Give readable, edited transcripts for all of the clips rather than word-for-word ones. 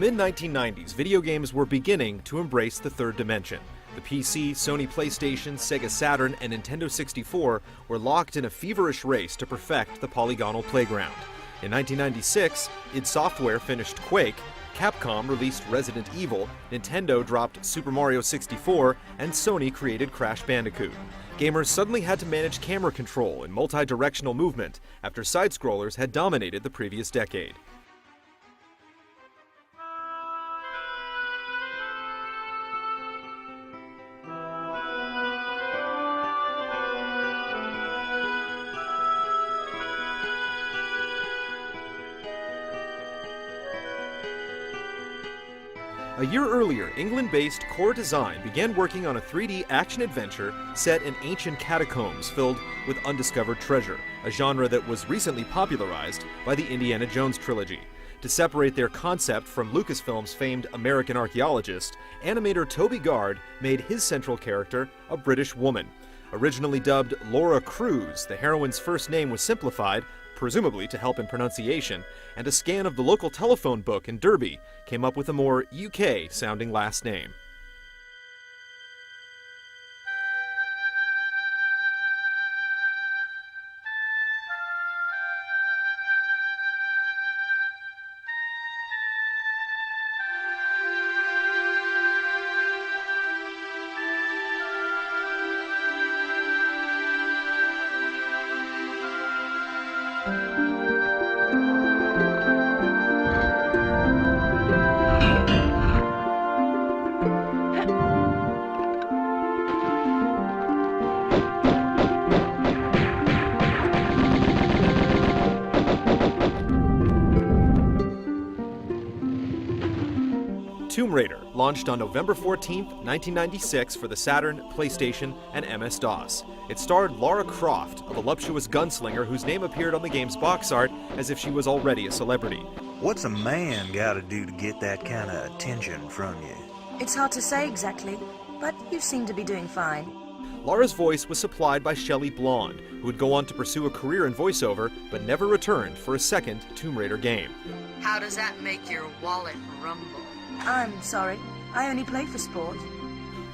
mid-1990s, video games were beginning to embrace the third dimension. The PC, Sony PlayStation, Sega Saturn, and Nintendo 64 were locked in a feverish race to perfect the polygonal playground. In 1996, id Software finished Quake, Capcom released Resident Evil, Nintendo dropped Super Mario 64, and Sony created Crash Bandicoot. Gamers suddenly had to manage camera control and multi-directional movement after side-scrollers had dominated the previous decade. A year earlier, England-based Core Design began working on a 3D action-adventure set in ancient catacombs filled with undiscovered treasure, a genre that was recently popularized by the Indiana Jones trilogy. To separate their concept from Lucasfilm's famed American archaeologist, animator Toby Gard made his central character a British woman. Originally dubbed Laura Cruz, the heroine's first name was simplified, presumably to help in pronunciation, and a scan of the local telephone book in Derby came up with a more UK-sounding last name. Tomb Raider launched on November 14, 1996 for the Saturn, PlayStation, and MS-DOS. It starred Lara Croft, a voluptuous gunslinger whose name appeared on the game's box art as if she was already a celebrity. What's a man gotta do to get that kind of attention from you? It's hard to say exactly, but you seem to be doing fine. Lara's voice was supplied by Shelley Blond, who would go on to pursue a career in voiceover, but never returned for a second Tomb Raider game. How does that make your wallet rumble? I'm sorry, I only play for sport.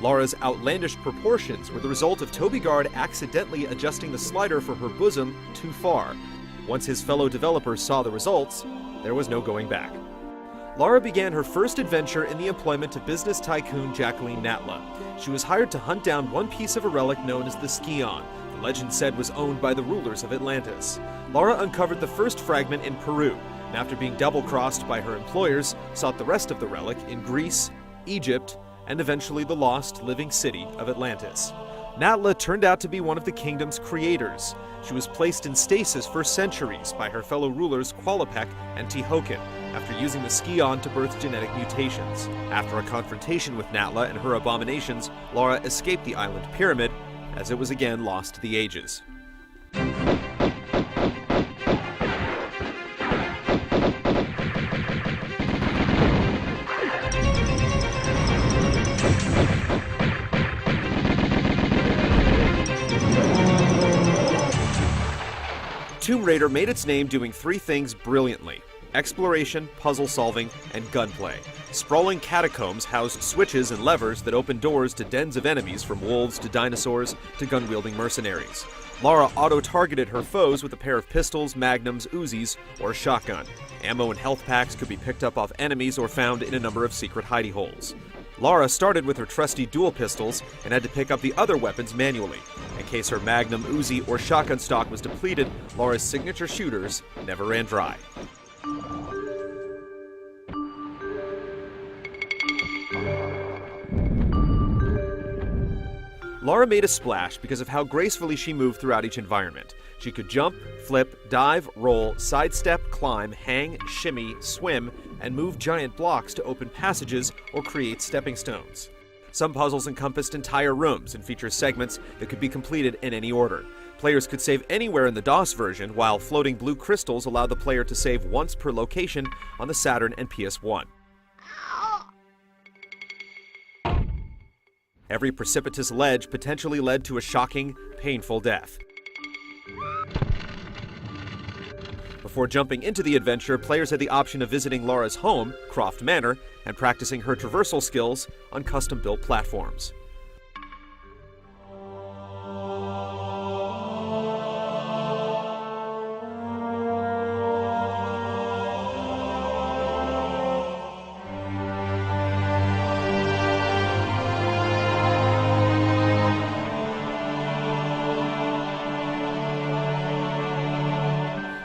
Lara's outlandish proportions were the result of Toby Gard accidentally adjusting the slider for her bosom too far. Once his fellow developers saw the results, there was no going back. Lara began her first adventure in the employment of business tycoon Jacqueline Natla. She was hired to hunt down one piece of a relic known as the Skion, the legend said was owned by the rulers of Atlantis. Lara uncovered the first fragment in Peru, and after being double-crossed by her employers, sought the rest of the relic in Greece, Egypt, and eventually the lost living city of Atlantis. Natla turned out to be one of the kingdom's creators. She was placed in stasis for centuries by her fellow rulers Qualopec and Tihocan, after using the Skion to birth genetic mutations. After a confrontation with Natla and her abominations, Lara escaped the island pyramid, as it was again lost to the ages. Tomb Raider made its name doing three things brilliantly: exploration, puzzle solving, and gunplay. Sprawling catacombs housed switches and levers that opened doors to dens of enemies, from wolves to dinosaurs to gun-wielding mercenaries. Lara auto-targeted her foes with a pair of pistols, magnums, Uzis, or a shotgun. Ammo and health packs could be picked up off enemies or found in a number of secret hidey holes. Lara started with her trusty dual pistols and had to pick up the other weapons manually. In case her magnum, Uzi, or shotgun stock was depleted, Lara's signature shooters never ran dry. Lara made a splash because of how gracefully she moved throughout each environment. She could jump, flip, dive, roll, sidestep, climb, hang, shimmy, swim, and move giant blocks to open passages or create stepping stones. Some puzzles encompassed entire rooms and feature segments that could be completed in any order. Players could save anywhere in the DOS version, while floating blue crystals allowed the player to save once per location on the Saturn and PS1. Every precipitous ledge potentially led to a shocking, painful death. Before jumping into the adventure, players had the option of visiting Laura's home, Croft Manor, and practicing her traversal skills on custom-built platforms.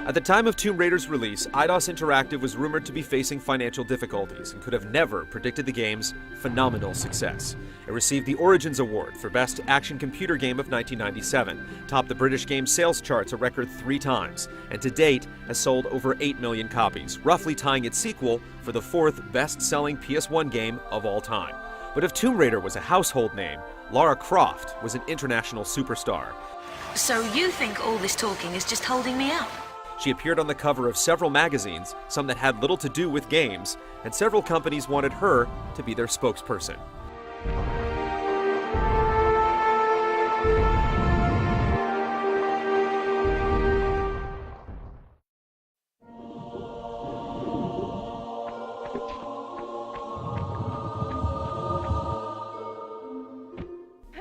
At the time of Tomb Raider's release, Eidos Interactive was rumored to be facing financial difficulties and could have never predicted the game's phenomenal success. It received the Origins Award for Best Action Computer Game of 1997, topped the British game sales charts a record 3 times, and to date has sold over 8 million copies, roughly tying its sequel for the 4th best-selling PS1 game of all time. But if Tomb Raider was a household name, Lara Croft was an international superstar. So you think all this talking is just holding me up? She appeared on the cover of several magazines, some that had little to do with games, and several companies wanted her to be their spokesperson.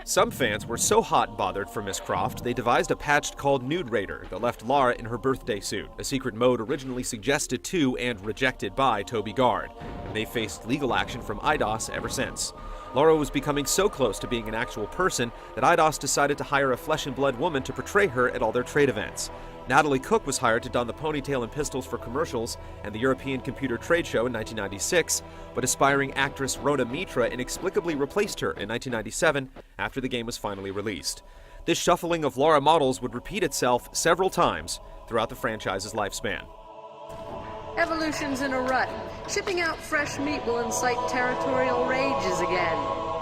Some fans were so hot and bothered for Miss Croft, they devised a patch called Nude Raider that left Lara in her birthday suit, a secret mode originally suggested to and rejected by Toby Gard, and they faced legal action from Eidos ever since. Lara was becoming so close to being an actual person that Eidos decided to hire a flesh-and-blood woman to portray her at all their trade events. Natalie Cook was hired to don the ponytail and pistols for commercials and the European Computer Trade Show in 1996, but aspiring actress Rhoda Mitra inexplicably replaced her in 1997 after the game was finally released. This shuffling of Lara models would repeat itself several times throughout the franchise's lifespan. Evolution's in a rut. Shipping out fresh meat will incite territorial rages again.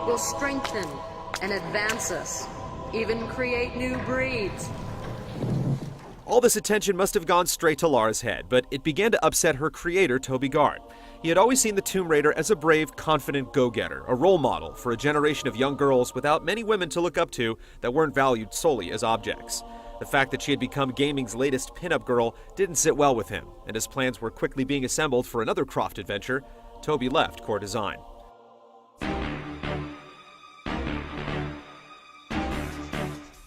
Will strengthen and advance us. Even create new breeds. All this attention must have gone straight to Lara's head, but it began to upset her creator, Toby Gard. He had always seen the Tomb Raider as a brave, confident go-getter, a role model for a generation of young girls without many women to look up to that weren't valued solely as objects. The fact that she had become gaming's latest pin-up girl didn't sit well with him, and as plans were quickly being assembled for another Croft adventure, Toby left Core Design.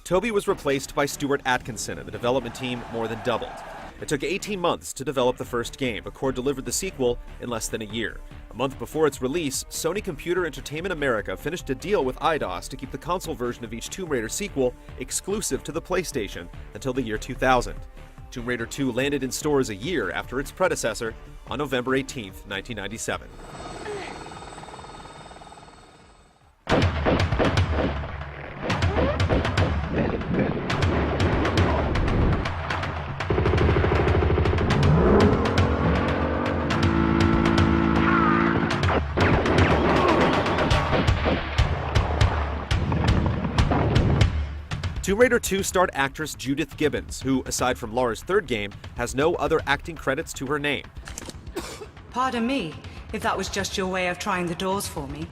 Toby was replaced by Stuart Atkinson, and the development team more than doubled. It took 18 months to develop the first game, but Core delivered the sequel in less than a year. A month before its release, Sony Computer Entertainment America finished a deal with Eidos to keep the console version of each Tomb Raider sequel exclusive to the PlayStation until the year 2000. Tomb Raider 2 landed in stores a year after its predecessor on November 18, 1997. Tomb Raider 2 starred actress Judith Gibbons, who, aside from Lara's third game, has no other acting credits to her name. Pardon me, if that was just your way of trying the doors for me.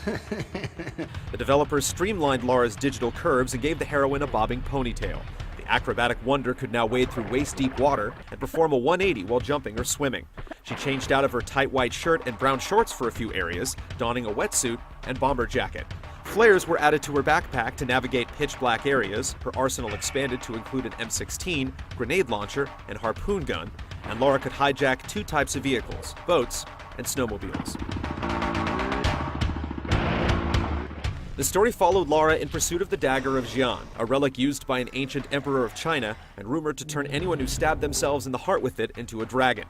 The developers streamlined Lara's digital curves and gave the heroine a bobbing ponytail. The acrobatic wonder could now wade through waist-deep water and perform a 180 while jumping or swimming. She changed out of her tight white shirt and brown shorts for a few areas, donning a wetsuit and bomber jacket. Flares were added to her backpack to navigate pitch-black areas, her arsenal expanded to include an M16, grenade launcher, and harpoon gun, and Lara could hijack 2 types of vehicles, boats and snowmobiles. The story followed Lara in pursuit of the dagger of Xian, a relic used by an ancient emperor of China and rumored to turn anyone who stabbed themselves in the heart with it into a dragon.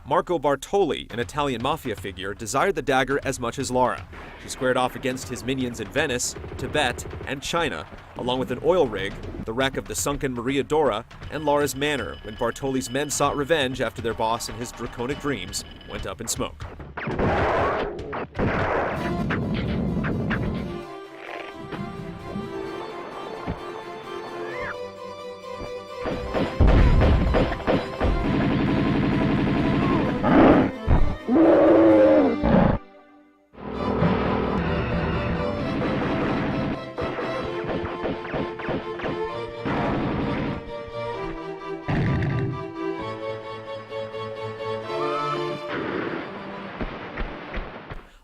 Marco Bartoli, an Italian mafia figure, desired the dagger as much as Lara. She squared off against his minions in Venice, Tibet, and China, along with an oil rig, the wreck of the sunken Maria Dora, and Lara's manor, when Bartoli's men sought revenge after their boss and his draconic dreams went up in smoke.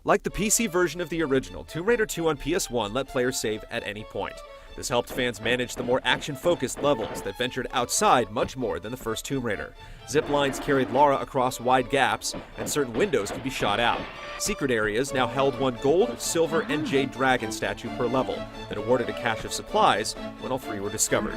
Like the PC version of the original, Tomb Raider 2 on PS1 let players save at any point. This helped fans manage the more action-focused levels that ventured outside much more than the first Tomb Raider. Zip lines carried Lara across wide gaps, and certain windows could be shot out. Secret areas now held one gold, silver, and jade dragon statue per level that awarded a cache of supplies when all three were discovered.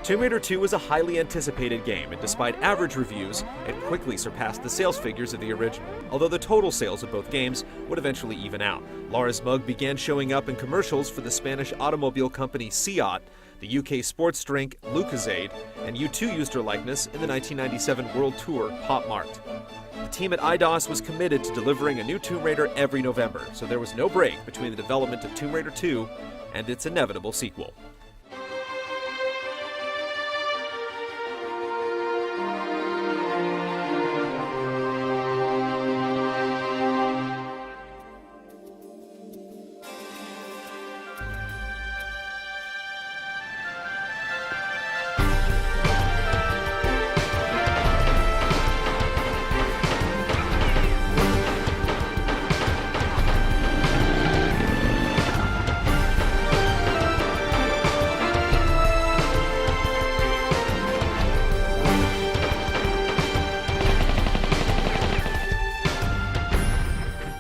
Tomb Raider 2 was a highly anticipated game, and despite average reviews, it quickly surpassed the sales figures of the original, although the total sales of both games would eventually even out. Lara's mug began showing up in commercials for the Spanish automobile company Seat, the UK sports drink Lucozade, and U2 used her likeness in the 1997 World Tour Pop Mart. The team at Eidos was committed to delivering a new Tomb Raider every November, so there was no break between the development of Tomb Raider 2 and its inevitable sequel.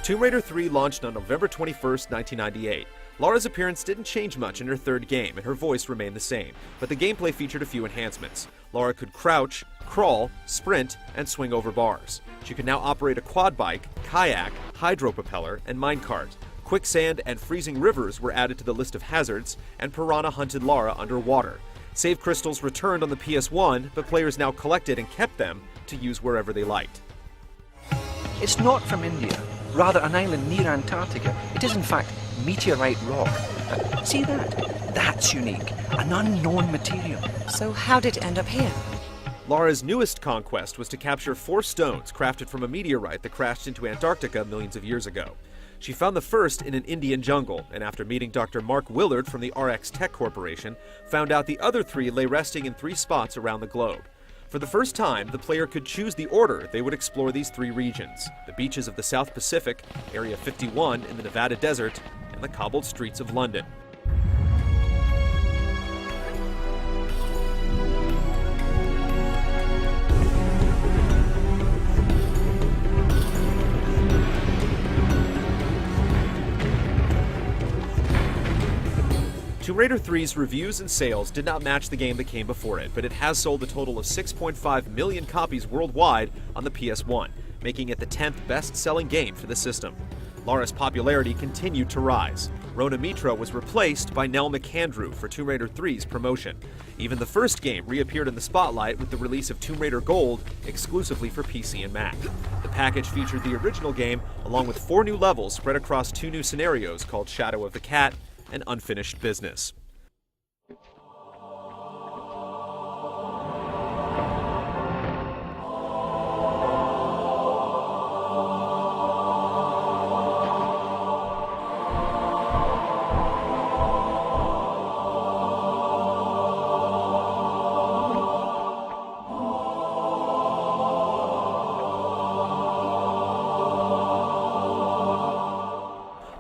Tomb Raider 3 launched on November 21, 1998. Lara's appearance didn't change much in her third game, and her voice remained the same, but the gameplay featured a few enhancements. Lara could crouch, crawl, sprint, and swing over bars. She could now operate a quad bike, kayak, hydropropeller, and minecart. Quicksand and freezing rivers were added to the list of hazards, and piranha hunted Lara underwater. Save crystals returned on the PS1, but players now collected and kept them to use wherever they liked. It's not from India, rather an island near Antarctica. It is in fact meteorite rock. See that? That's unique. An unknown material. So how did it end up here? Lara's newest conquest was to capture 4 stones crafted from a meteorite that crashed into Antarctica millions of years ago. She found the first in an Indian jungle, and after meeting Dr. Mark Willard from the RX Tech Corporation, found out the other 3 lay resting in 3 spots around the globe. For the first time, the player could choose the order they would explore these 3 regions: the beaches of the South Pacific, Area 51 in the Nevada desert, and the cobbled streets of London. Tomb Raider 3's reviews and sales did not match the game that came before it, but it has sold a total of 6.5 million copies worldwide on the PS1, making it the 10th best-selling game for the system. Lara's popularity continued to rise. Rona Mitra was replaced by Nell McAndrew for Tomb Raider 3's promotion. Even the first game reappeared in the spotlight with the release of Tomb Raider Gold exclusively for PC and Mac. The package featured the original game along with 4 new levels spread across 2 new scenarios called Shadow of the Cat and Unfinished Business.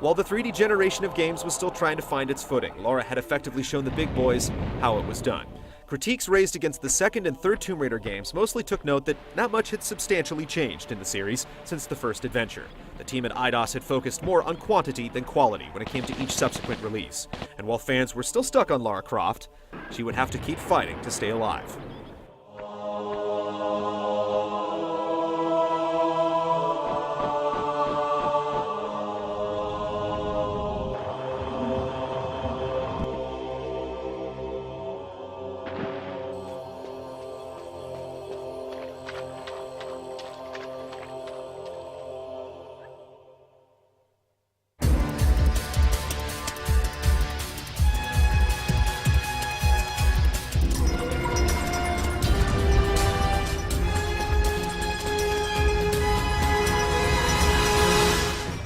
While the 3D generation of games was still trying to find its footing, Lara had effectively shown the big boys how it was done. Critiques raised against the second and third Tomb Raider games mostly took note that not much had substantially changed in the series since the first adventure. The team at Eidos had focused more on quantity than quality when it came to each subsequent release. And while fans were still stuck on Lara Croft, she would have to keep fighting to stay alive.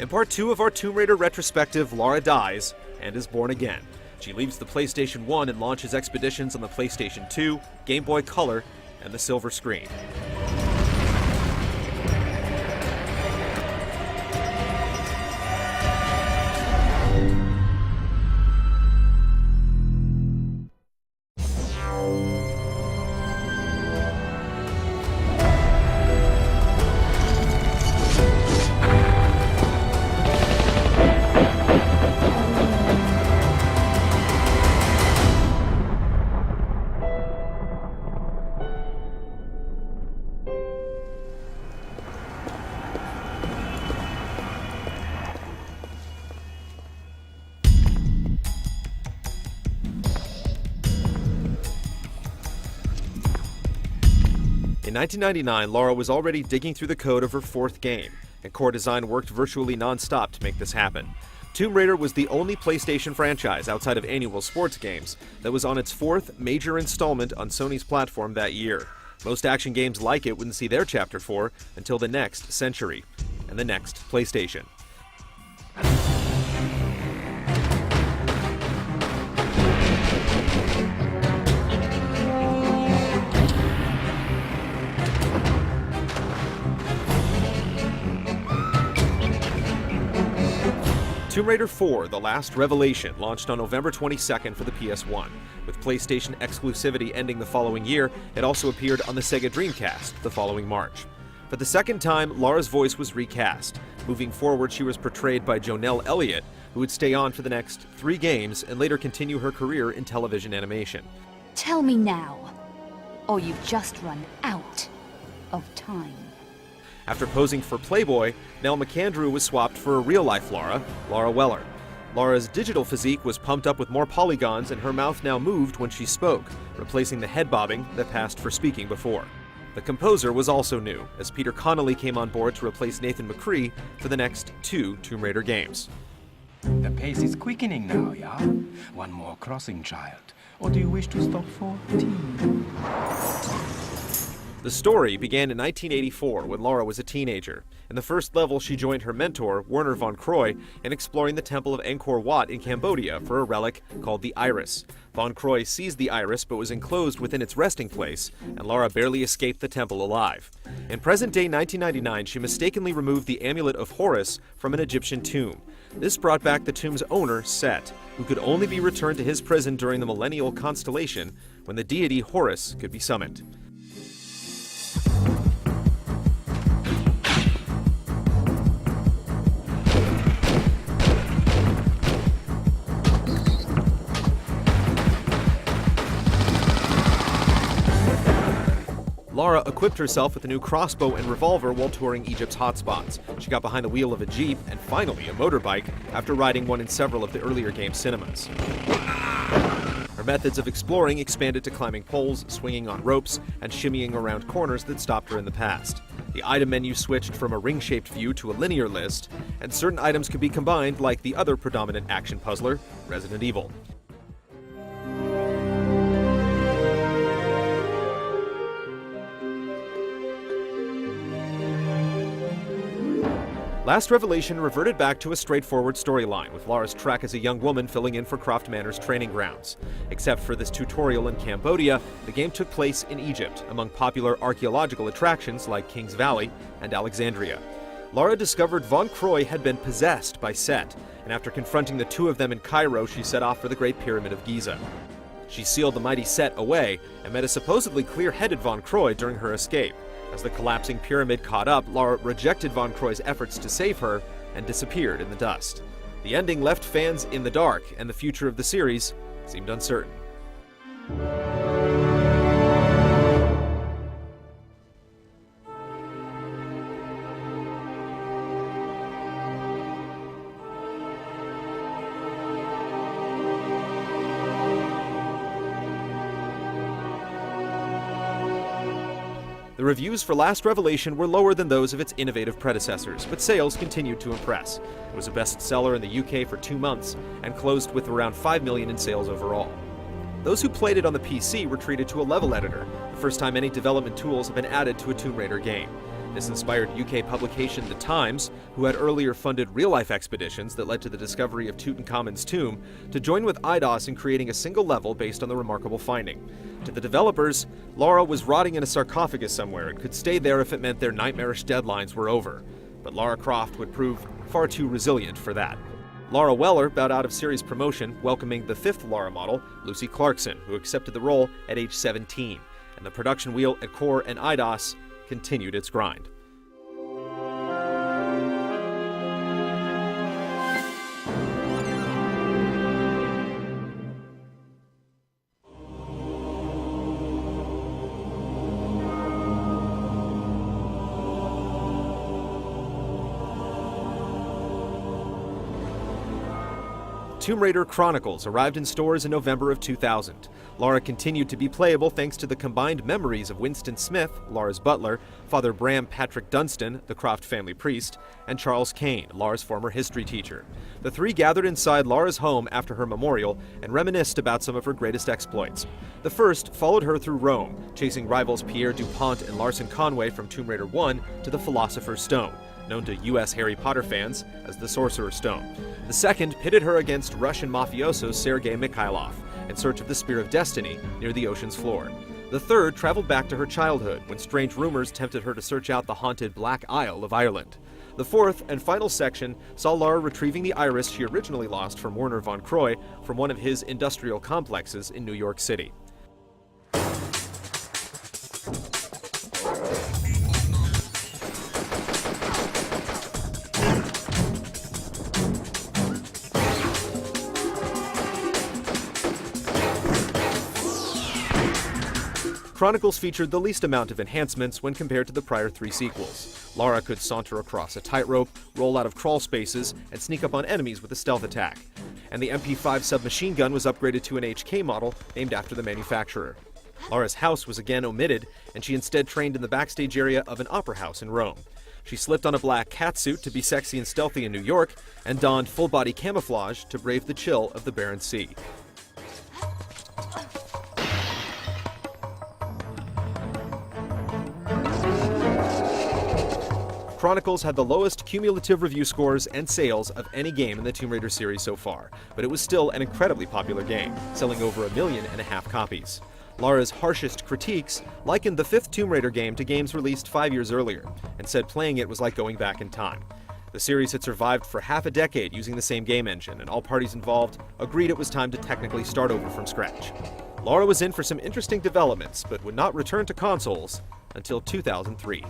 In part 2 of our Tomb Raider retrospective, Lara dies and is born again. She leaves the PlayStation 1 and launches expeditions on the PlayStation 2, Game Boy Color, and the silver screen. In 1999, Lara was already digging through the code of her fourth game, and core design worked virtually non-stop to make this happen. Tomb Raider was the only PlayStation franchise outside of annual sports games that was on its fourth major installment on Sony's platform that year. Most action games like it wouldn't see their Chapter 4 until the next century, and the next PlayStation. Tomb Raider 4: The Last Revelation launched on November 22nd for the PS1. With PlayStation exclusivity ending the following year, it also appeared on the Sega Dreamcast the following March. For the second time, Lara's voice was recast. Moving forward, she was portrayed by Jonelle Elliott, who would stay on for the next 3 games and later continue her career in television animation. Tell me now, or you've just run out of time. After posing for Playboy, Nell McAndrew was swapped for a real-life Lara, Lara Weller. Lara's digital physique was pumped up with more polygons, and her mouth now moved when she spoke, replacing the head bobbing that passed for speaking before. The composer was also new, as Peter Connolly came on board to replace Nathan McCree for the next 2 Tomb Raider games. The pace is quickening now, yeah? One more crossing, child. Or do you wish to stop for tea? The story began in 1984 when Lara was a teenager. In the first level, she joined her mentor, Werner von Croy, in exploring the Temple of Angkor Wat in Cambodia for a relic called the Iris. Von Croy seized the Iris but was enclosed within its resting place, and Lara barely escaped the temple alive. In present-day 1999, she mistakenly removed the Amulet of Horus from an Egyptian tomb. This brought back the tomb's owner, Set, who could only be returned to his prison during the millennial constellation when the deity Horus could be summoned. Lara equipped herself with a new crossbow and revolver while touring Egypt's hotspots. She got behind the wheel of a Jeep and finally a motorbike after riding one in several of the earlier game cinemas. Her methods of exploring expanded to climbing poles, swinging on ropes, and shimmying around corners that stopped her in the past. The item menu switched from a ring-shaped view to a linear list, and certain items could be combined like the other predominant action puzzler, Resident Evil. Last Revelation reverted back to a straightforward storyline, with Lara's track as a young woman filling in for Croft Manor's training grounds. Except for this tutorial in Cambodia, the game took place in Egypt, among popular archaeological attractions like King's Valley and Alexandria. Lara discovered Von Croy had been possessed by Set, and after confronting the two of them in Cairo, she set off for the Great Pyramid of Giza. She sealed the mighty Set away and met a supposedly clear-headed Von Croy during her escape. As the collapsing pyramid caught up, Lara rejected Von Croy's efforts to save her and disappeared in the dust. The ending left fans in the dark, and the future of the series seemed uncertain. The reviews for Last Revelation were lower than those of its innovative predecessors, but sales continued to impress. It was a bestseller in the UK for 2 months, and closed with around 5 million in sales overall. Those who played it on the PC were treated to a level editor, the first time any development tools have been added to a Tomb Raider game. This inspired UK publication The Times, who had earlier funded real-life expeditions that led to the discovery of Tutankhamun's tomb, to join with Eidos in creating a single level based on the remarkable finding. To the developers, Lara was rotting in a sarcophagus somewhere and could stay there if it meant their nightmarish deadlines were over. But Lara Croft would prove far too resilient for that. Laura Weller bowed out of series promotion, welcoming the fifth Lara model, Lucy Clarkson, who accepted the role at age 17. And the production wheel at Core and Eidos continued its grind. Tomb Raider Chronicles arrived in stores in November of 2000. Lara continued to be playable thanks to the combined memories of Winston Smith, Lara's butler, Father Bram Patrick Dunstan, the Croft family priest, and Charles Kane, Lara's former history teacher. The three gathered inside Lara's home after her memorial and reminisced about some of her greatest exploits. The first followed her through Rome, chasing rivals Pierre Dupont and Larson Conway from Tomb Raider 1 to the Philosopher's Stone, known to U.S. Harry Potter fans as the Sorcerer's Stone. The second pitted her against Russian mafioso Sergei Mikhailov in search of the Spear of Destiny near the ocean's floor. The third traveled back to her childhood when strange rumors tempted her to search out the haunted Black Isle of Ireland. The fourth and final section saw Lara retrieving the iris she originally lost from Werner von Croy from one of his industrial complexes in New York City. Chronicles featured the least amount of enhancements when compared to the prior three sequels. Lara could saunter across a tightrope, roll out of crawl spaces, and sneak up on enemies with a stealth attack. And the MP5 submachine gun was upgraded to an HK model named after the manufacturer. Lara's house was again omitted, and she instead trained in the backstage area of an opera house in Rome. She slipped on a black catsuit to be sexy and stealthy in New York, and donned full-body camouflage to brave the chill of the Barents Sea. Chronicles had the lowest cumulative review scores and sales of any game in the Tomb Raider series so far, but it was still an incredibly popular game, selling over 1.5 million copies. Lara's harshest critiques likened the fifth Tomb Raider game to games released 5 years earlier, and said playing it was like going back in time. The series had survived for half a decade using the same game engine, and all parties involved agreed it was time to technically start over from scratch. Lara was in for some interesting developments, but would not return to consoles until 2003.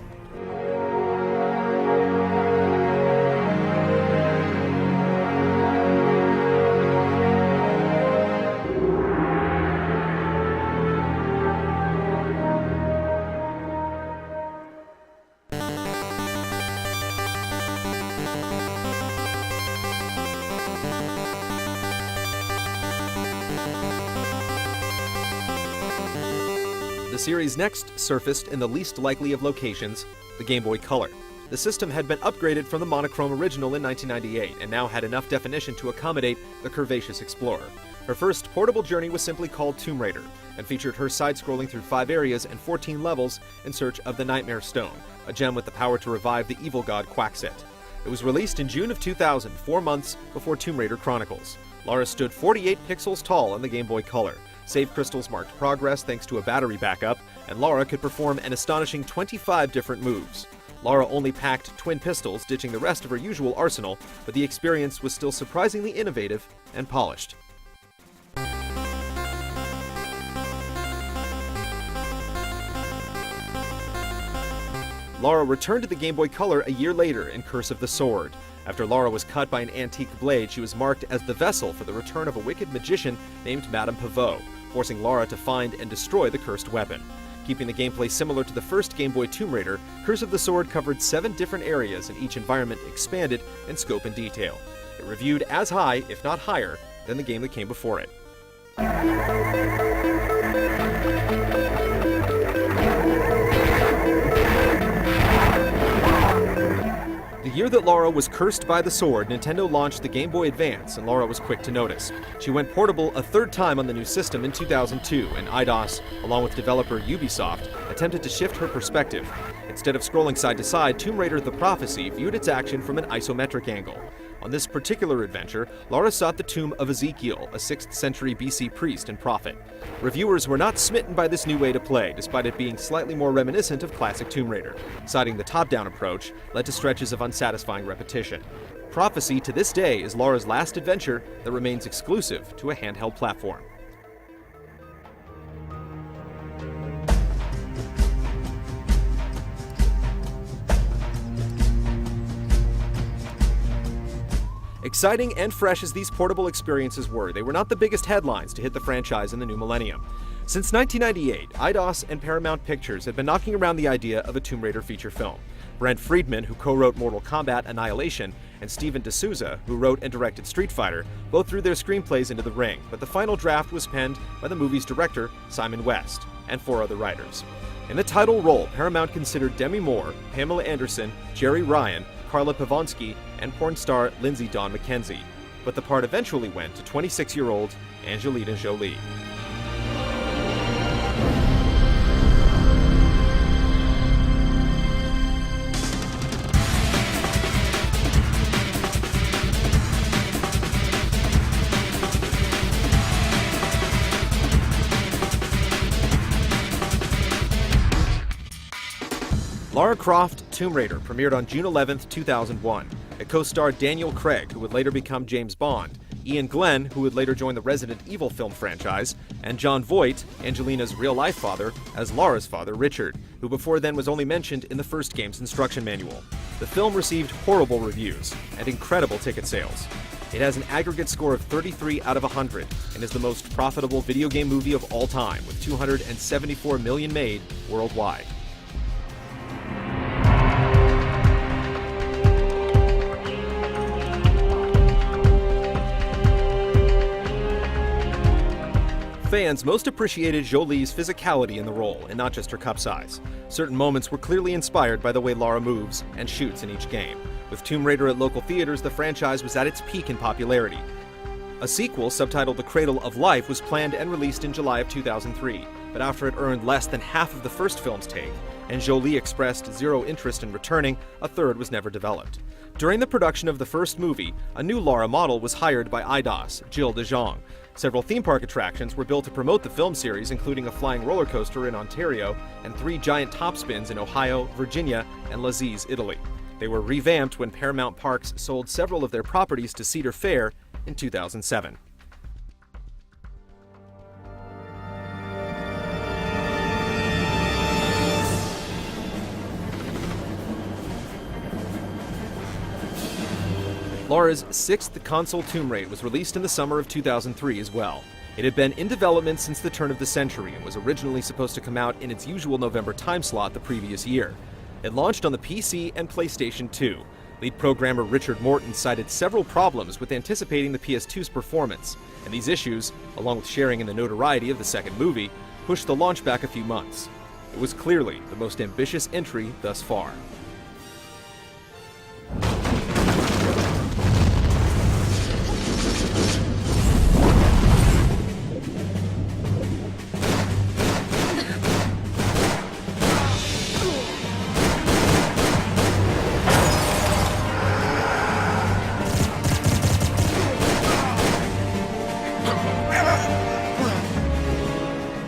The series next surfaced in the least likely of locations, the Game Boy Color. The system had been upgraded from the monochrome original in 1998 and now had enough definition to accommodate the curvaceous explorer. Her first portable journey was simply called Tomb Raider and featured her side-scrolling through 5 areas and 14 levels in search of the Nightmare Stone, a gem with the power to revive the evil god Quackset. It was released in June of 2000, 4 months before Tomb Raider Chronicles. Lara stood 48 pixels tall on the Game Boy Color. Save crystals marked progress thanks to a battery backup, and Lara could perform an astonishing 25 different moves. Lara only packed twin pistols, ditching the rest of her usual arsenal, but the experience was still surprisingly innovative and polished. Lara returned to the Game Boy Color a year later in Curse of the Sword. After Lara was cut by an antique blade, she was marked as the vessel for the return of a wicked magician named Madame Pivot, forcing Lara to find and destroy the cursed weapon. Keeping the gameplay similar to the first Game Boy Tomb Raider, Curse of the Sword covered 7 different areas, and each environment expanded in scope and detail. It reviewed as high, if not higher, than the game that came before it. The year that Lara was cursed by the sword, Nintendo launched the Game Boy Advance, and Lara was quick to notice. She went portable a third time on the new system in 2002, and IDOS, along with developer Ubisoft, attempted to shift her perspective. Instead of scrolling side to side, Tomb Raider: The Prophecy viewed its action from an isometric angle. On this particular adventure, Lara sought the tomb of Ezekiel, a 6th century BC priest and prophet. Reviewers were not smitten by this new way to play, despite it being slightly more reminiscent of classic Tomb Raider. Citing the top-down approach led to stretches of unsatisfying repetition. Prophecy to this day is Lara's last adventure that remains exclusive to a handheld platform. Exciting and fresh as these portable experiences were, they were not the biggest headlines to hit the franchise in the new millennium. Since 1998, IDOS and Paramount Pictures had been knocking around the idea of a Tomb Raider feature film. Brent Friedman, who co-wrote Mortal Kombat: Annihilation, and Steven D'Souza, who wrote and directed Street Fighter, both threw their screenplays into the ring, but the final draft was penned by the movie's director, Simon West, and 4 other writers. In the title role, Paramount considered Demi Moore, Pamela Anderson, Jerry Ryan, Carla Pavonsky, and porn star Lindsay Dawn McKenzie, but the part eventually went to 26-year-old Angelina Jolie. Lara Croft: Tomb Raider premiered on June 11, 2001. It co-starred Daniel Craig, who would later become James Bond, Ian Glenn, who would later join the Resident Evil film franchise, and Jon Voight, Angelina's real-life father, as Lara's father, Richard, who before then was only mentioned in the first game's instruction manual. The film received horrible reviews and incredible ticket sales. It has an aggregate score of 33 out of 100 and is the most profitable video game movie of all time, with $274 million made worldwide. Fans most appreciated Jolie's physicality in the role, and not just her cup size. Certain moments were clearly inspired by the way Lara moves and shoots in each game. With Tomb Raider at local theaters, the franchise was at its peak in popularity. A sequel, subtitled The Cradle of Life, was planned and released in July of 2003, but after it earned less than half of the first film's take, and Jolie expressed zero interest in returning, a third was never developed. During the production of the first movie, a new Lara model was hired by IDOS, Jill DeJong. Several theme park attractions were built to promote the film series, including a flying roller coaster in Ontario and 3 giant top spins in Ohio, Virginia, and Lazise, Italy. They were revamped when Paramount Parks sold several of their properties to Cedar Fair in 2007. Lara's 6th console Tomb Raider was released in the summer of 2003 as well. It had been in development since the turn of the century and was originally supposed to come out in its usual November time slot the previous year. It launched on the PC and PlayStation 2. Lead programmer Richard Morton cited several problems with anticipating the PS2's performance, and these issues, along with sharing in the notoriety of the second movie, pushed the launch back a few months. It was clearly the most ambitious entry thus far.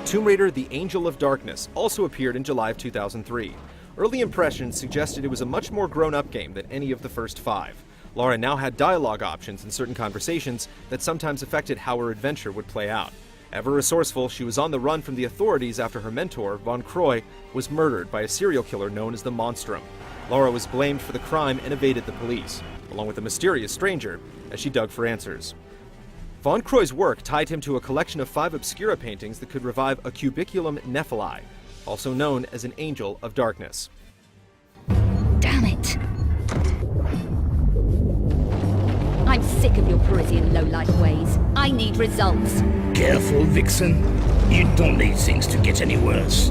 Tomb Raider: The Angel of Darkness also appeared in July of 2003. Early impressions suggested it was a much more grown-up game than any of the first 5. Lara now had dialogue options in certain conversations that sometimes affected how her adventure would play out. Ever resourceful, she was on the run from the authorities after her mentor, Von Croy, was murdered by a serial killer known as the Monstrum. Lara was blamed for the crime and evaded the police, along with a mysterious stranger, as she dug for answers. Von Croy's work tied him to a collection of 5 Obscura paintings that could revive a cubiculum Nephili, also known as an Angel of Darkness. Damn it! I'm sick of your Parisian low-life ways. I need results. Careful, Vixen. You don't need things to get any worse.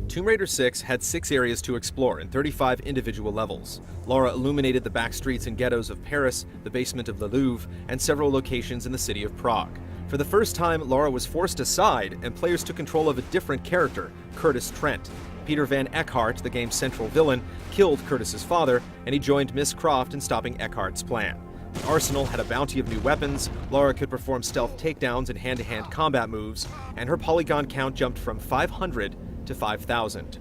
Tomb Raider 6 had 6 areas to explore and 35 individual levels. Lara illuminated the back streets and ghettos of Paris, the basement of the Louvre, and several locations in the city of Prague. For the first time, Lara was forced aside, and players took control of a different character, Curtis Trent. Peter Van Eckhart, the game's central villain, killed Curtis's father, and he joined Miss Croft in stopping Eckhart's plan. The arsenal had a bounty of new weapons, Lara could perform stealth takedowns and hand-to-hand combat moves, and her polygon count jumped from 500 to 5,000.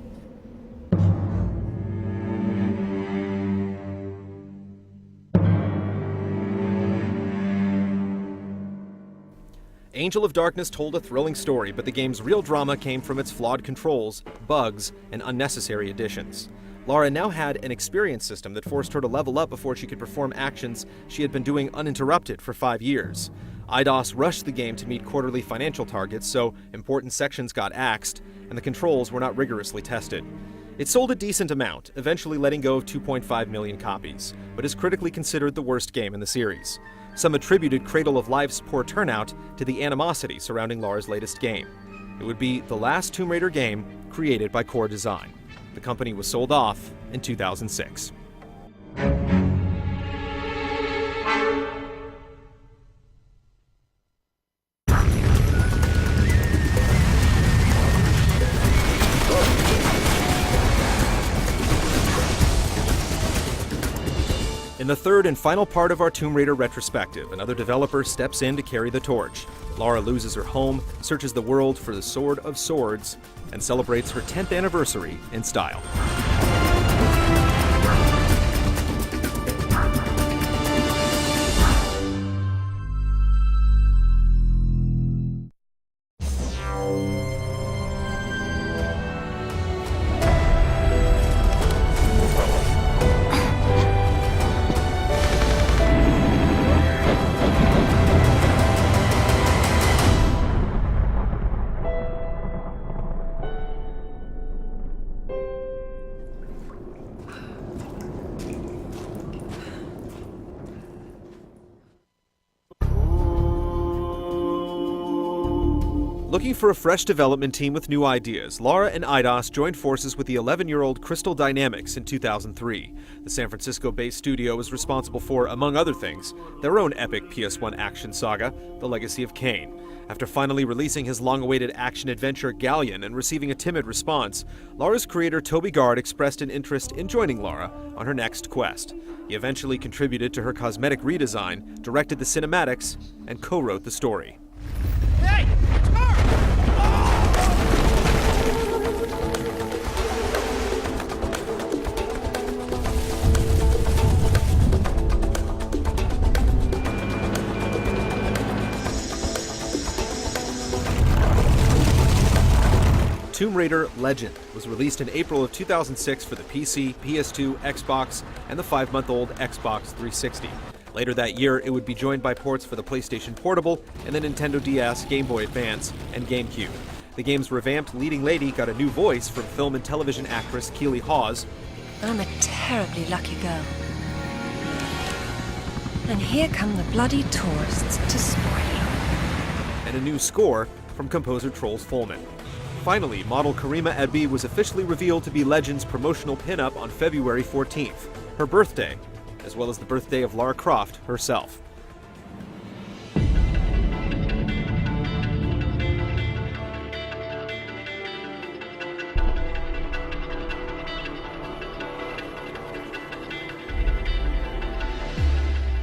Angel of Darkness told a thrilling story, but the game's real drama came from its flawed controls, bugs, and unnecessary additions. Lara now had an experience system that forced her to level up before she could perform actions she had been doing uninterrupted for 5 years. IDOS rushed the game to meet quarterly financial targets, so important sections got axed, and the controls were not rigorously tested. It sold a decent amount, eventually letting go of 2.5 million copies, but is critically considered the worst game in the series. Some attributed Cradle of Life's poor turnout to the animosity surrounding Lara's latest game. It would be the last Tomb Raider game created by Core Design. The company was sold off in 2006. In the third and final part of our Tomb Raider retrospective, another developer steps in to carry the torch. Lara loses her home, searches the world for the Sword of Swords, and celebrates her 10th anniversary in style. Looking for a fresh development team with new ideas, Lara and IDOS joined forces with the 11-year-old Crystal Dynamics in 2003. The San Francisco-based studio was responsible for, among other things, their own epic PS1 action saga, The Legacy of Kain. After finally releasing his long-awaited action-adventure Galleon and receiving a timid response, Lara's creator Toby Gard expressed an interest in joining Lara on her next quest. He eventually contributed to her cosmetic redesign, directed the cinematics, and co-wrote the story. Hey! It's her! Tomb Raider Legend was released in April of 2006 for the PC, PS2, Xbox, and the 5-month-old Xbox 360. Later that year, it would be joined by ports for the PlayStation Portable and the Nintendo DS, Game Boy Advance, and GameCube. The game's revamped leading lady got a new voice from film and television actress Keely Hawes. I'm a terribly lucky girl. And here come the bloody tourists to spoil it. And a new score from composer Troels Folman. Finally, model Karima Edby was officially revealed to be Legend's promotional pinup on February 14th, her birthday, as well as the birthday of Lara Croft herself.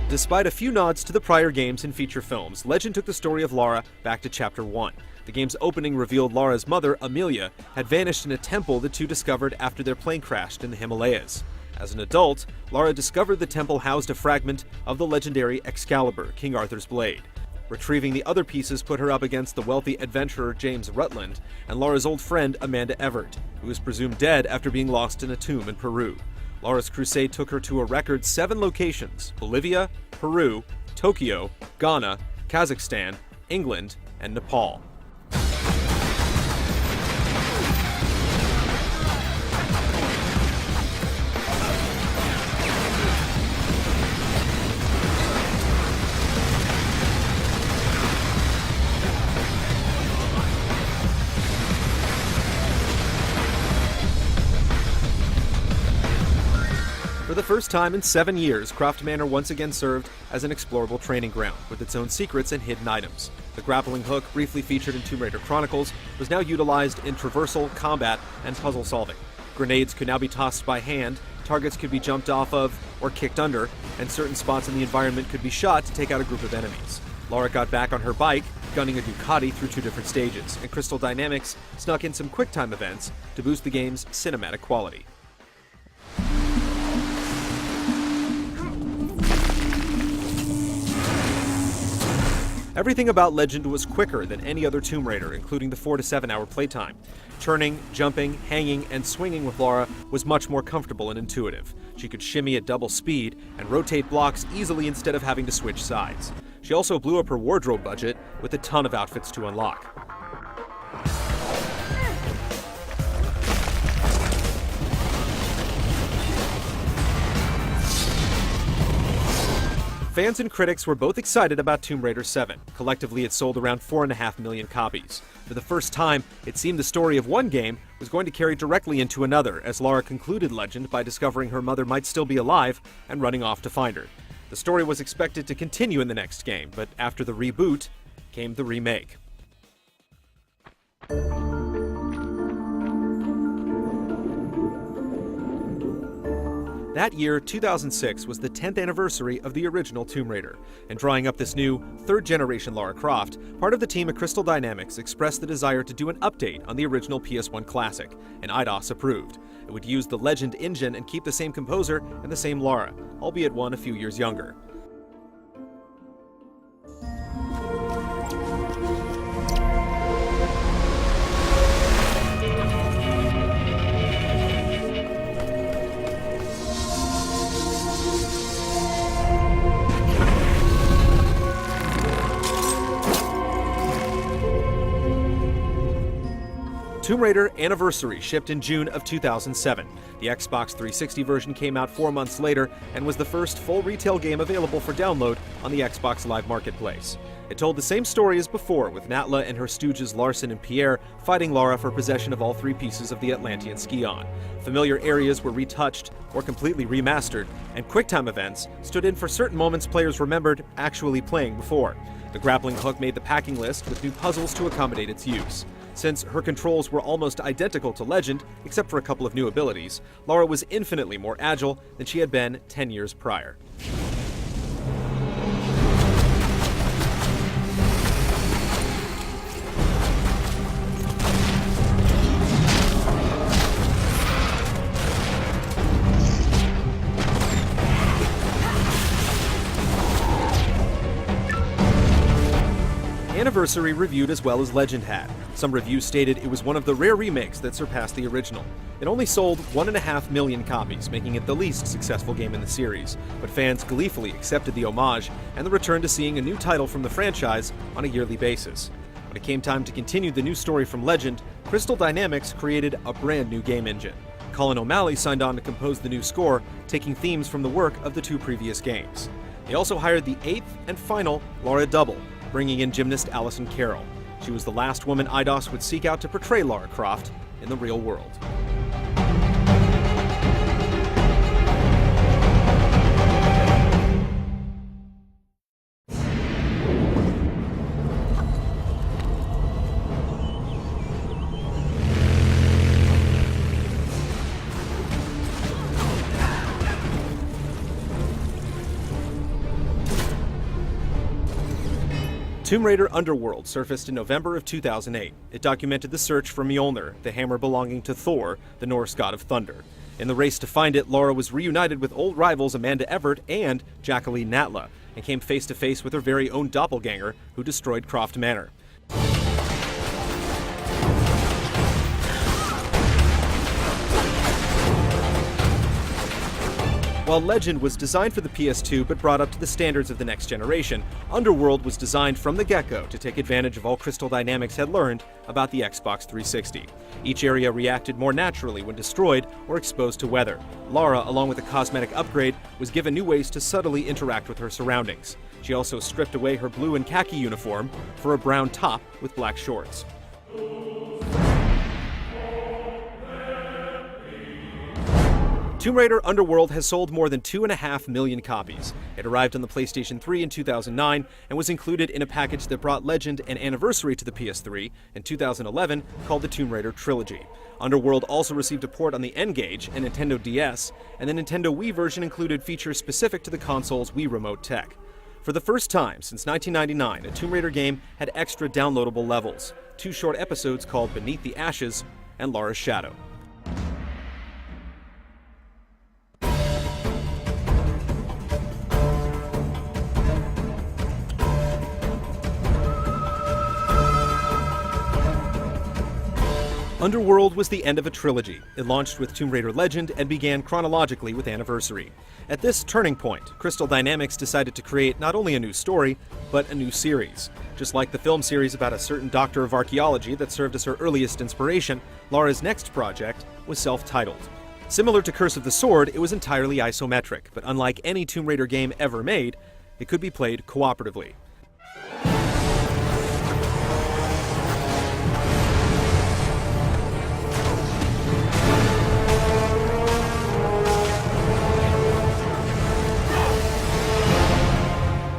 Despite a few nods to the prior games and feature films, Legend took the story of Lara back to Chapter 1. The game's opening revealed Lara's mother, Amelia, had vanished in a temple the two discovered after their plane crashed in the Himalayas. As an adult, Lara discovered the temple housed a fragment of the legendary Excalibur, King Arthur's blade. Retrieving the other pieces put her up against the wealthy adventurer James Rutland and Lara's old friend Amanda Everett, who was presumed dead after being lost in a tomb in Peru. Lara's crusade took her to a record 7 locations: Bolivia, Peru, Tokyo, Ghana, Kazakhstan, England, and Nepal. first time in 7 years, Croft Manor once again served as an explorable training ground, with its own secrets and hidden items. The grappling hook, briefly featured in Tomb Raider Chronicles, was now utilized in traversal, combat, and puzzle solving. Grenades could now be tossed by hand, targets could be jumped off of or kicked under, and certain spots in the environment could be shot to take out a group of enemies. Lara got back on her bike, gunning a Ducati through 2 different stages, and Crystal Dynamics snuck in some QuickTime events to boost the game's cinematic quality. Everything about Legend was quicker than any other Tomb Raider, including the 4 to 7 hour playtime. Turning, jumping, hanging, and swinging with Lara was much more comfortable and intuitive. She could shimmy at double speed and rotate blocks easily instead of having to switch sides. She also blew up her wardrobe budget with a ton of outfits to unlock. Fans and critics were both excited about Tomb Raider 7. Collectively, it sold around 4.5 million copies. For the first time, it seemed the story of one game was going to carry directly into another, as Lara concluded Legend by discovering her mother might still be alive and running off to find her. The story was expected to continue in the next game, but after the reboot came the remake. That year, 2006, was the 10th anniversary of the original Tomb Raider, and drawing up this new, third-generation Lara Croft, part of the team at Crystal Dynamics expressed the desire to do an update on the original PS1 classic, and IDOS approved. It would use the Legend engine and keep the same composer and the same Lara, albeit one a few years younger. Tomb Raider Anniversary shipped in June of 2007. The Xbox 360 version came out 4 months later and was the first full retail game available for download on the Xbox Live Marketplace. It told the same story as before, with Natla and her stooges Larson and Pierre fighting Lara for possession of all 3 pieces of the Atlantean Scion. Familiar areas were retouched or completely remastered, and QuickTime events stood in for certain moments players remembered actually playing before. The grappling hook made the packing list with new puzzles to accommodate its use. Since her controls were almost identical to Legend, except for a couple of new abilities, Lara was infinitely more agile than she had been 10 years prior. Anniversary reviewed as well as Legend had. Some reviews stated it was one of the rare remakes that surpassed the original. It only sold 1.5 million copies, making it the least successful game in the series, but fans gleefully accepted the homage and the return to seeing a new title from the franchise on a yearly basis. When it came time to continue the new story from Legend, Crystal Dynamics created a brand new game engine. Colin O'Malley signed on to compose the new score, taking themes from the work of the 2 previous games. They also hired the 8th and final Lara double, bringing in gymnast Alison Carroll. She was the last woman IDOS would seek out to portray Lara Croft in the real world. Tomb Raider Underworld surfaced in November of 2008. It documented the search for Mjolnir, the hammer belonging to Thor, the Norse god of thunder. In the race to find it, Lara was reunited with old rivals Amanda Everett and Jacqueline Natla, and came face to face with her very own doppelganger who destroyed Croft Manor. While Legend was designed for the PS2 but brought up to the standards of the next generation, Underworld was designed from the get-go to take advantage of all Crystal Dynamics had learned about the Xbox 360. Each area reacted more naturally when destroyed or exposed to weather. Lara, along with a cosmetic upgrade, was given new ways to subtly interact with her surroundings. She also stripped away her blue and khaki uniform for a brown top with black shorts. Tomb Raider Underworld has sold more than 2.5 million copies. It arrived on the PlayStation 3 in 2009 and was included in a package that brought Legend and Anniversary to the PS3 in 2011 called the Tomb Raider Trilogy. Underworld also received a port on the N-Gage and Nintendo DS, and the Nintendo Wii version included features specific to the console's Wii Remote tech. For the first time since 1999, a Tomb Raider game had extra downloadable levels, 2 short episodes called Beneath the Ashes and Lara's Shadow. Underworld was the end of a trilogy. It launched with Tomb Raider Legend and began chronologically with Anniversary. At this turning point, Crystal Dynamics decided to create not only a new story, but a new series. Just like the film series about a certain doctor of archaeology that served as her earliest inspiration, Lara's next project was self-titled. Similar to Curse of the Sword, it was entirely isometric, but unlike any Tomb Raider game ever made, it could be played cooperatively.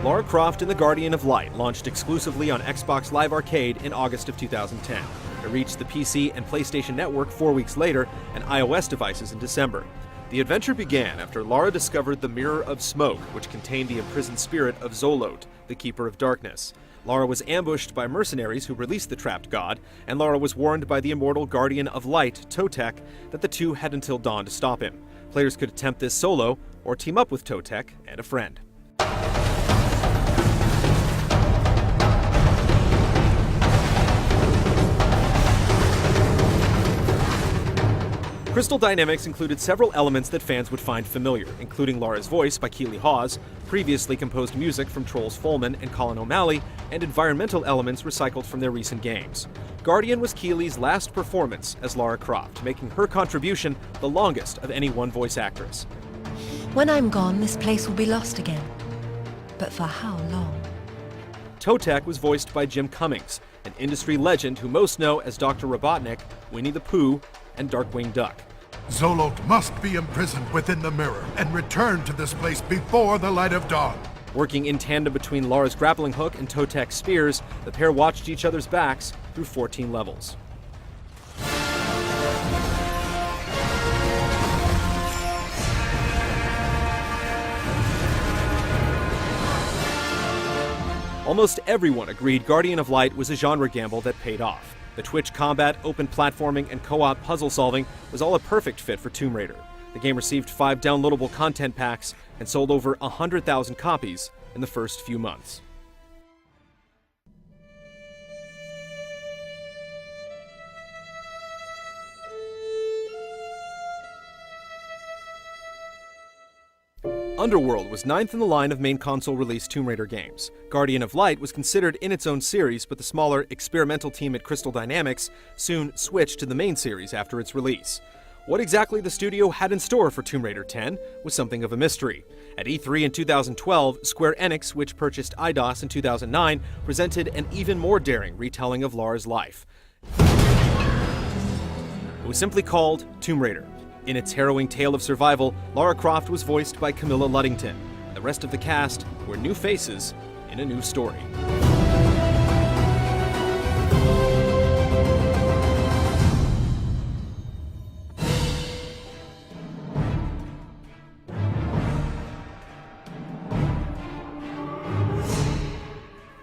Lara Croft and the Guardian of Light launched exclusively on Xbox Live Arcade in August of 2010. It reached the PC and PlayStation Network 4 weeks later and iOS devices in December. The adventure began after Lara discovered the Mirror of Smoke, which contained the imprisoned spirit of Zolot, the Keeper of Darkness. Lara was ambushed by mercenaries who released the trapped god, and Lara was warned by the immortal Guardian of Light, Totek, that the two had until dawn to stop him. Players could attempt this solo, or team up with Totek and a friend. Crystal Dynamics included several elements that fans would find familiar, including Lara's voice by Keeley Hawes, previously composed music from Troels Folman and Colin O'Malley, and environmental elements recycled from their recent games. Guardian was Keeley's last performance as Lara Croft, making her contribution the longest of any one voice actress. When I'm gone, this place will be lost again. But for how long? Totek was voiced by Jim Cummings, an industry legend who most know as Dr. Robotnik, Winnie the Pooh, and Darkwing Duck. Zolot must be imprisoned within the mirror and return to this place before the light of dawn. Working in tandem between Lara's grappling hook and Totek's spears, the pair watched each other's backs through 14 levels. Almost everyone agreed Guardian of Light was a genre gamble that paid off. The Twitch combat, open platforming, and co-op puzzle solving was all a perfect fit for Tomb Raider. The game received 5 downloadable content packs and sold over 100,000 copies in the first few months. Underworld was 9th in the line of main console-released Tomb Raider games. Guardian of Light was considered in its own series, but the smaller, experimental team at Crystal Dynamics soon switched to the main series after its release. What exactly the studio had in store for Tomb Raider 10 was something of a mystery. At E3 in 2012, Square Enix, which purchased Eidos in 2009, presented an even more daring retelling of Lara's life. It was simply called Tomb Raider. In its harrowing tale of survival, Lara Croft was voiced by Camilla Luddington. The rest of the cast were new faces in a new story.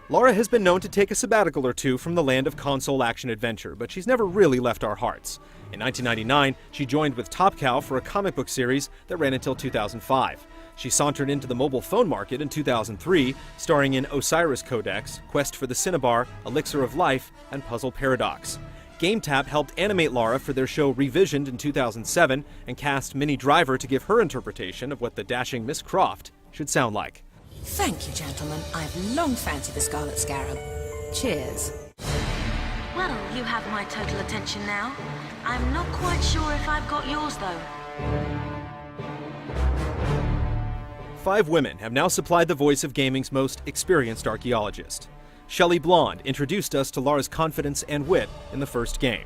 Lara has been known to take a sabbatical or two from the land of console action-adventure, but she's never really left our hearts. In 1999, she joined with Top Cow for a comic book series that ran until 2005. She sauntered into the mobile phone market in 2003, starring in Osiris Codex, Quest for the Cinnabar, Elixir of Life, and Puzzle Paradox. GameTap helped animate Lara for their show Revisioned in 2007, and cast Minnie Driver to give her interpretation of what the dashing Miss Croft should sound like. Thank you, gentlemen. I've long fancied the Scarlet Scarab. Cheers. Well, you have my total attention now. I'm not quite sure if I've got yours, though. 5 women have now supplied the voice of gaming's most experienced archaeologist. Shelley Blonde introduced us to Lara's confidence and wit in the first game.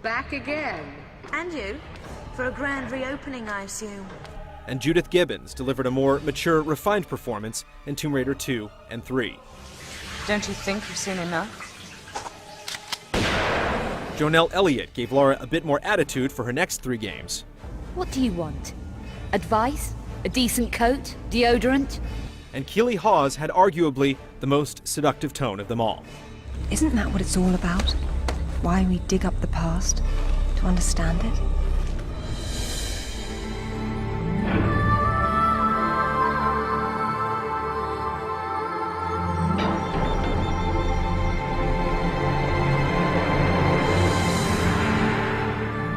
Back again. And you? For a grand reopening, I assume. And Judith Gibbons delivered a more mature, refined performance in Tomb Raider 2 and 3. Don't you think you've seen enough? Jonelle Elliott gave Lara a bit more attitude for her next 3 games. What do you want? Advice? A decent coat? Deodorant? And Keely Hawes had arguably the most seductive tone of them all. Isn't that what it's all about? Why we dig up the past? To understand it?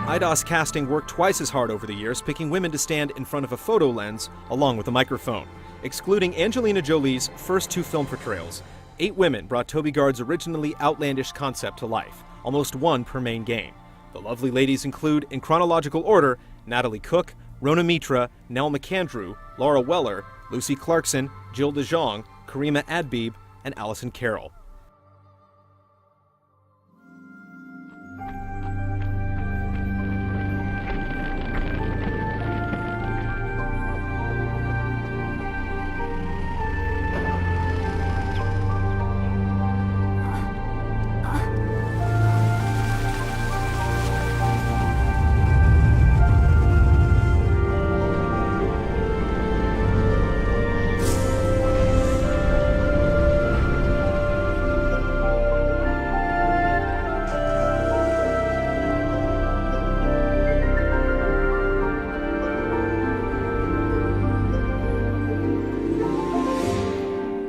IDOS casting worked twice as hard over the years, picking women to stand in front of a photo lens along with a microphone. Excluding Angelina Jolie's first 2 film portrayals, 8 women brought Toby Gard's originally outlandish concept to life, almost 1 per main game. The lovely ladies include, in chronological order, Natalie Cook, Rona Mitra, Nell McAndrew, Laura Weller, Lucy Clarkson, Jill DeJong, Karima Adbeeb, and Allison Carroll.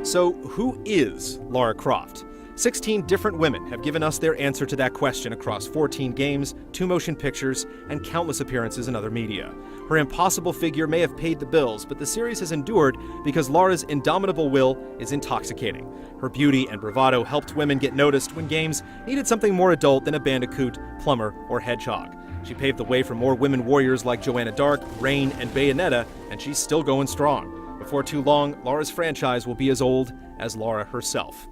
So, who is Lara Croft? 16 different women have given us their answer to that question across 14 games, 2 motion pictures, and countless appearances in other media. Her impossible figure may have paid the bills, but the series has endured because Lara's indomitable will is intoxicating. Her beauty and bravado helped women get noticed when games needed something more adult than a bandicoot, plumber, or hedgehog. She paved the way for more women warriors like Joanna Dark, Rain, and Bayonetta, and she's still going strong. Before too long, Lara's franchise will be as old as Lara herself.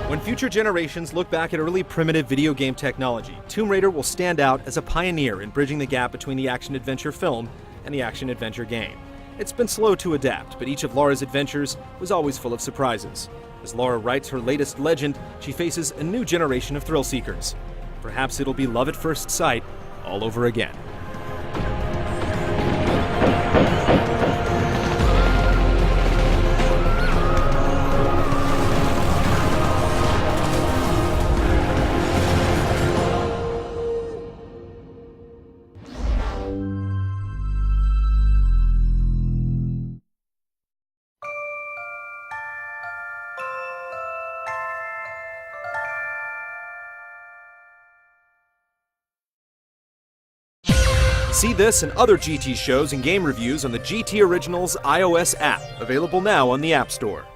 When future generations look back at early primitive video game technology, Tomb Raider will stand out as a pioneer in bridging the gap between the action-adventure film and the action-adventure game. It's been slow to adapt, but each of Lara's adventures was always full of surprises. As Lara writes her latest legend, she faces a new generation of thrill-seekers. Perhaps it'll be love at first sight all over again. See this and other GT shows and game reviews on the GT Originals iOS app, available now on the App Store.